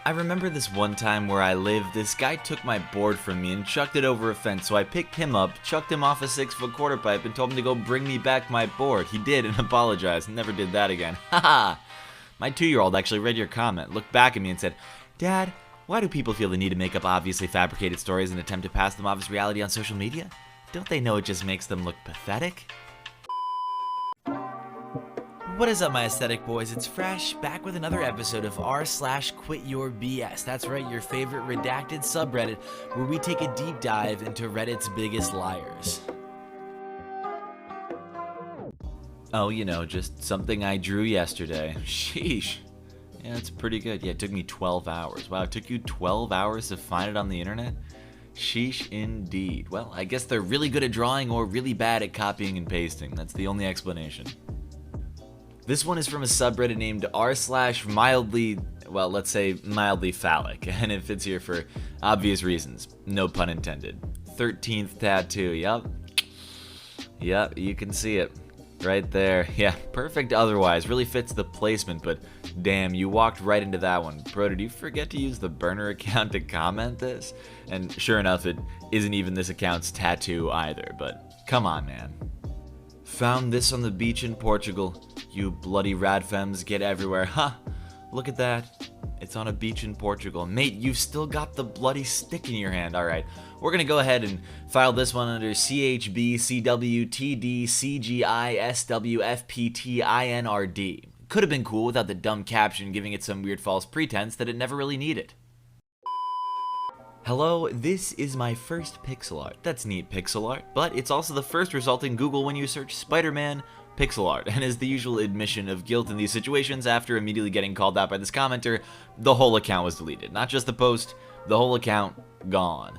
I remember this one time where I lived, this guy took my board from me and chucked it over a fence, so I picked him up, chucked him off a 6-foot quarter pipe, and told him to go bring me back my board. He did and apologized, never did that again. Haha! My 2-year-old actually read your comment, looked back at me and said, "Dad, why do people feel the need to make up obviously fabricated stories and attempt to pass them off as reality on social media? Don't they know it just makes them look pathetic?" What is up, my aesthetic boys? It's Fresh, back with another episode of r/quityourbs. That's right, your favorite redacted subreddit, where we take a deep dive into Reddit's biggest liars. Oh, you know, just something I drew yesterday. Sheesh. Yeah, it's pretty good. Yeah, it took me 12 hours. Wow, it took you 12 hours to find it on the internet? Sheesh indeed. Well, I guess they're really good at drawing or really bad at copying and pasting. That's the only explanation. This one is from a subreddit named r/mildly, well, let's say mildly phallic, and it fits here for obvious reasons. No pun intended. 13th tattoo, Yep, you can see it. Right there. Yeah, perfect otherwise. Really fits the placement, but damn, you walked right into that one. Bro, did you forget to use the burner account to comment this? And sure enough, it isn't even this account's tattoo either, but come on, man. Found this on the beach in Portugal. You bloody radfems get everywhere. Huh, look at that. It's on a beach in Portugal. Mate, you've still got the bloody stick in your hand. Alright, we're gonna go ahead and file this one under CHB, CW, TD, CGI, SW, FPT, INRD. Could have been cool without the dumb caption giving it some weird false pretense that it never really needed. Hello, this is my first pixel art. That's neat pixel art, but it's also the first result in Google when you search Spider-Man pixel art, and as the usual admission of guilt in these situations, after immediately getting called out by this commenter, the whole account was deleted. Not just the post, the whole account gone.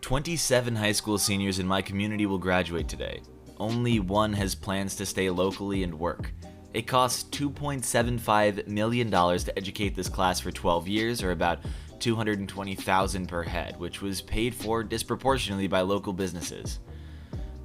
27 high school seniors in my community will graduate today. Only one has plans to stay locally and work. It costs $2.75 million to educate this class for 12 years, or about $220,000 per head, which was paid for disproportionately by local businesses.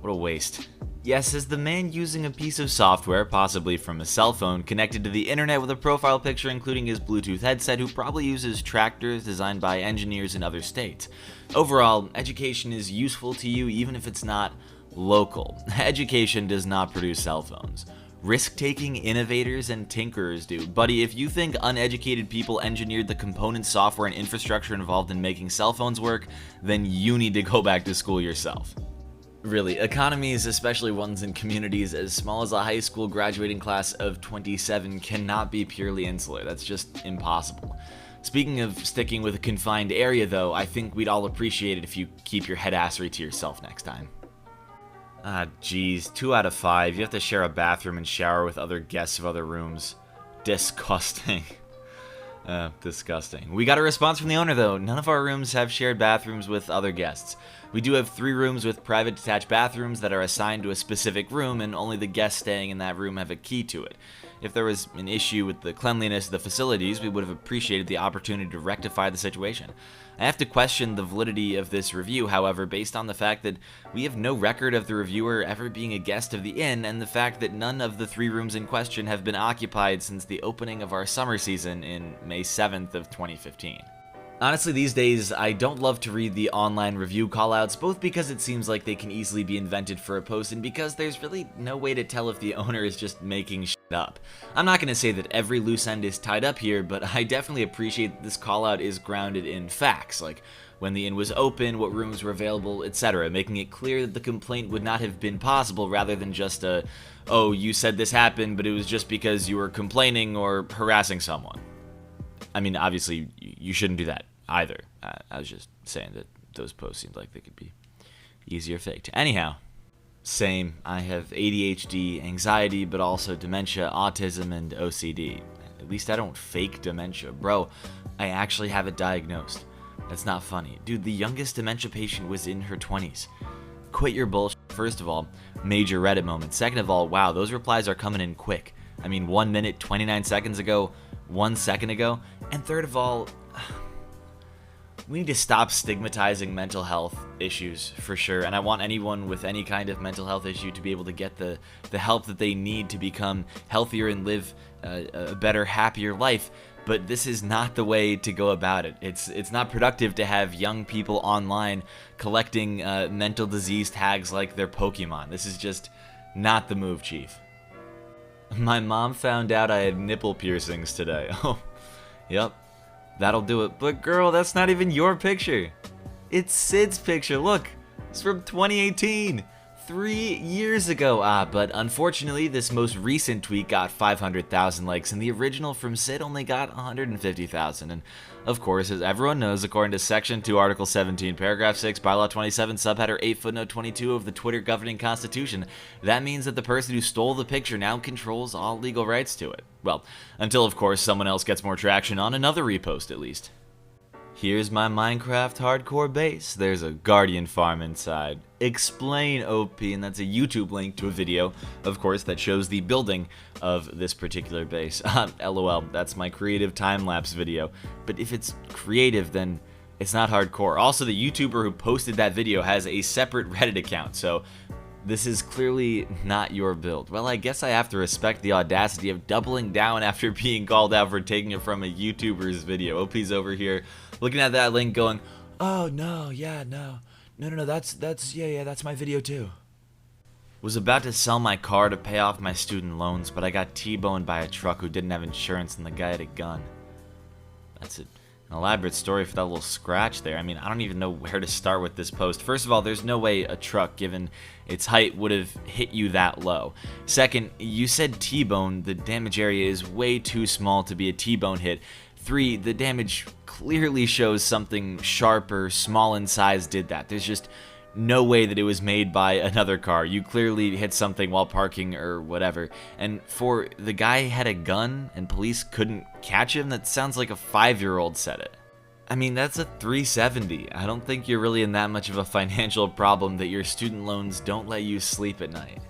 What a waste. Yes, as the man using a piece of software, possibly from a cell phone, connected to the internet with a profile picture including his Bluetooth headset, who probably uses tractors designed by engineers in other states. Overall, education is useful to you even if it's not local. Education does not produce cell phones. Risk-taking innovators and tinkerers do. Buddy, if you think uneducated people engineered the components, software, and infrastructure involved in making cell phones work, then you need to go back to school yourself. Really, economies, especially ones in communities as small as a high school graduating class of 27, cannot be purely insular. That's just impossible. Speaking of sticking with a confined area, though, I think we'd all appreciate it if you keep your headassery to yourself next time. Ah, geez, 2 out of 5. You have to share a bathroom and shower with other guests of other rooms. Disgusting. Disgusting. We got a response from the owner, though. None of our rooms have shared bathrooms with other guests. We do have 3 rooms with private detached bathrooms that are assigned to a specific room, and only the guests staying in that room have a key to it. If there was an issue with the cleanliness of the facilities, we would have appreciated the opportunity to rectify the situation. I have to question the validity of this review, however, based on the fact that we have no record of the reviewer ever being a guest of the inn, and the fact that none of the 3 rooms in question have been occupied since the opening of our summer season in May 7th of 2015. Honestly, these days, I don't love to read the online review callouts, both because it seems like they can easily be invented for a post, and because there's really no way to tell if the owner is just making shit up. I'm not going to say that every loose end is tied up here, but I definitely appreciate that this callout is grounded in facts, like when the inn was open, what rooms were available, etc., making it clear that the complaint would not have been possible rather than just a, "Oh, you said this happened, but it was just because you were complaining or harassing someone." I mean, obviously, you shouldn't do that either. I was just saying that those posts seemed like they could be easier faked. Anyhow, same. I have ADHD, anxiety, but also dementia, autism, and OCD. At least I don't fake dementia. Bro, I actually have it diagnosed. That's not funny. Dude, the youngest dementia patient was in her 20s. Quit your bullshit. First of all, major Reddit moment. Second of all, wow, those replies are coming in quick. I mean, 1 minute, 29 seconds ago, 1 second ago. And third of all, we need to stop stigmatizing mental health issues for sure, and I want anyone with any kind of mental health issue to be able to get the help that they need to become healthier and live a better, happier life. but this is not the way to go about it. It's not productive to have young people online collecting mental disease tags like they're Pokemon. This is just not the move, Chief. My mom found out I had nipple piercings today. Oh, yep, that'll do it. But girl, that's not even your picture. It's Sid's picture, look. It's from 2018. 3 years ago, but unfortunately this most recent tweet got 500,000 likes and the original from Sid only got 150,000. And of course, as everyone knows, according to Section 2, Article 17, Paragraph 6, Bylaw 27, Subheader 8, Footnote 22 of the Twitter governing constitution, that means that the person who stole the picture now controls all legal rights to it. Well, until of course someone else gets more traction on another repost at least. Here's my Minecraft hardcore base. There's a guardian farm inside. Explain OP, and that's a YouTube link to a video, of course, that shows the building of this particular base. LOL, that's my creative time-lapse video. But if it's creative, then it's not hardcore. Also, the YouTuber who posted that video has a separate Reddit account, so this is clearly not your build. Well, I guess I have to respect the audacity of doubling down after being called out for taking it from a YouTuber's video. OP's over here looking at that link going, oh no, yeah, no, that's my video too. Was about to sell my car to pay off my student loans, but I got T-boned by a truck who didn't have insurance and the guy had a gun. That's it. An elaborate story for that little scratch there. I mean, I don't even know where to start with this post. First of all, there's no way a truck, given its height, would have hit you that low. Second, you said T-bone. The damage area is way too small to be a T-bone hit. 3, the damage clearly shows something sharp or small in size did that. There's just no way that it was made by another car. You clearly hit something while parking or whatever. And 4, the guy had a gun and police couldn't catch him? That sounds like a 5-year-old said it. I mean, that's a 370. I don't think you're really in that much of a financial problem that your student loans don't let you sleep at night.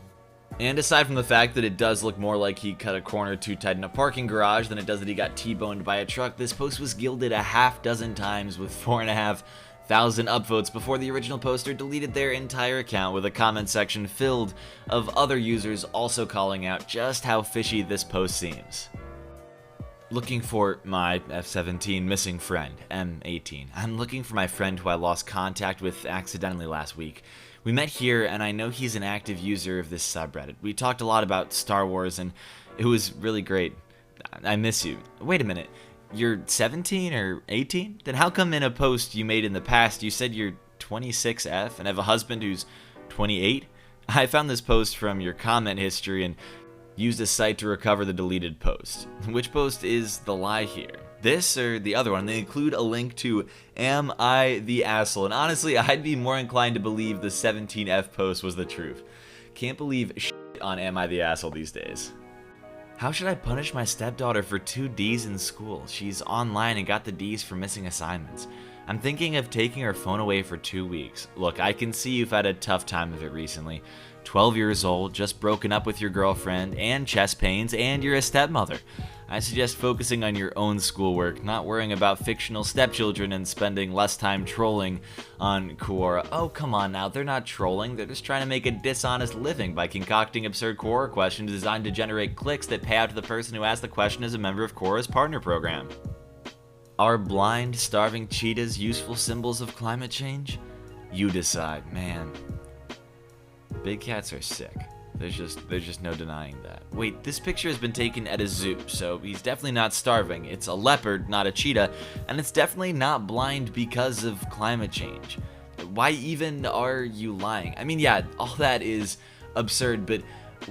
And aside from the fact that it does look more like he cut a corner too tight in a parking garage than it does that he got T-boned by a truck, this post was gilded a half dozen times with 4,500 upvotes before the original poster deleted their entire account with a comment section filled of other users also calling out just how fishy this post seems. Looking for my F-17 missing friend, M18. I'm looking for my friend who I lost contact with accidentally last week. We met here, and I know he's an active user of this subreddit. We talked a lot about Star Wars, and it was really great. I miss you. Wait a minute. You're 17 or 18? Then how come in a post you made in the past you said you're 26F and have a husband who's 28? I found this post from your comment history and used a site to recover the deleted post. Which post is the lie here? This or the other one? They include a link to Am I the Asshole? And honestly, I'd be more inclined to believe the 17F post was the truth. Can't believe shit on Am I the Asshole these days. How should I punish my stepdaughter for 2 Ds in school? She's online and got the Ds for missing assignments. I'm thinking of taking her phone away for 2 weeks. Look, I can see you've had a tough time of it recently. 12 years old, just broken up with your girlfriend, and chest pains, and you're a stepmother. I suggest focusing on your own schoolwork, not worrying about fictional stepchildren and spending less time trolling on Quora. Oh, come on now, they're not trolling, they're just trying to make a dishonest living by concocting absurd Quora questions designed to generate clicks that pay out to the person who asked the question as a member of Quora's partner program. Are blind, starving cheetahs useful symbols of climate change? You decide, man. Big cats are sick. There's just no denying that. Wait, this picture has been taken at a zoo, so he's definitely not starving. It's a leopard, not a cheetah, and it's definitely not blind because of climate change. Why even are you lying? I mean, yeah, all that is absurd, but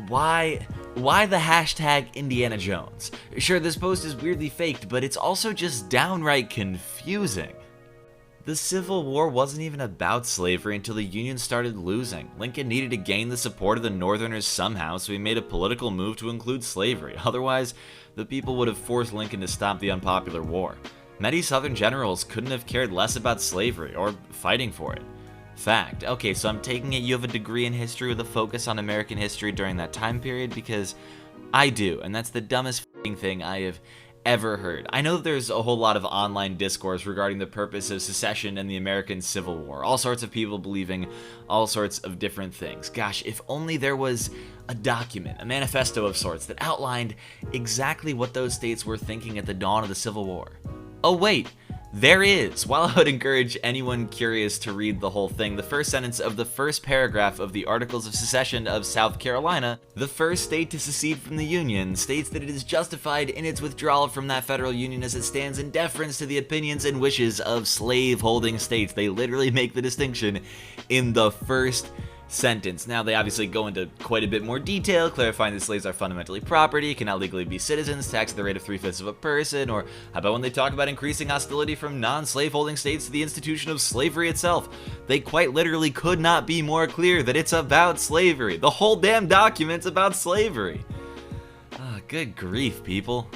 why the hashtag Indiana Jones? Sure, this post is weirdly faked, but it's also just downright confusing. The Civil War wasn't even about slavery until the Union started losing. Lincoln needed to gain the support of the Northerners somehow, so he made a political move to include slavery. Otherwise, the people would have forced Lincoln to stop the unpopular war. Many Southern generals couldn't have cared less about slavery or fighting for it. Fact. Okay, so I'm taking it you have a degree in history with a focus on American history during that time period, because I do, and that's the dumbest thing I have ever heard. I know that there's a whole lot of online discourse regarding the purpose of secession and the American Civil War. All sorts of people believing all sorts of different things. Gosh, if only there was a document, a manifesto of sorts, that outlined exactly what those states were thinking at the dawn of the Civil War. Oh wait, there is. While I would encourage anyone curious to read the whole thing, the first sentence of the first paragraph of the Articles of Secession of South Carolina, the first state to secede from the Union, states that it is justified in its withdrawal from that federal union as it stands in deference to the opinions and wishes of slave-holding states. They literally make the distinction in the first sentence. Now, they obviously go into quite a bit more detail, clarifying that slaves are fundamentally property, cannot legally be citizens, taxed at the rate of 3/5 of a person, or how about when they talk about increasing hostility from non-slave-holding states to the institution of slavery itself? They quite literally could not be more clear that it's about slavery. The whole damn document's about slavery. Good grief, people.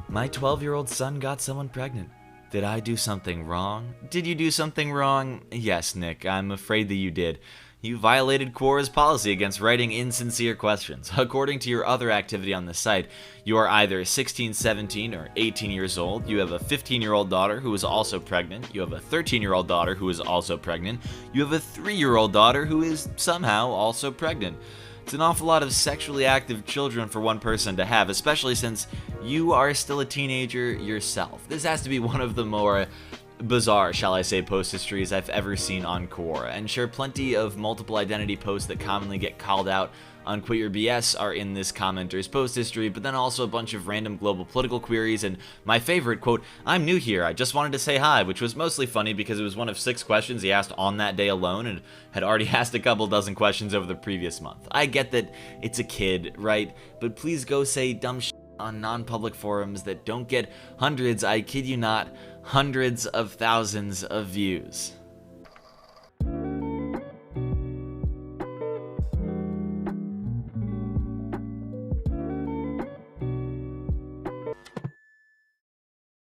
My 12-year-old son got someone pregnant. Did I do something wrong? Did you do something wrong? Yes, Nick, I'm afraid that you did. You violated Quora's policy against writing insincere questions. According to your other activity on the site, you are either 16, 17, or 18 years old. You have a 15-year-old daughter who is also pregnant. You have a 13-year-old daughter who is also pregnant. You have a 3-year-old daughter who is somehow also pregnant. It's an awful lot of sexually active children for one person to have, especially since you are still a teenager yourself. This has to be one of the more bizarre, shall I say, post histories I've ever seen on Quora. And sure, plenty of multiple identity posts that commonly get called out on Quit Your BS are in this commenter's post history, but then also a bunch of random global political queries, and my favorite, quote, "I'm new here, I just wanted to say hi," which was mostly funny because it was one of 6 questions he asked on that day alone, and had already asked a couple dozen questions over the previous month. I get that it's a kid, right? But please go say dumb shit on non-public forums that don't get hundreds, I kid you not, hundreds of thousands of views.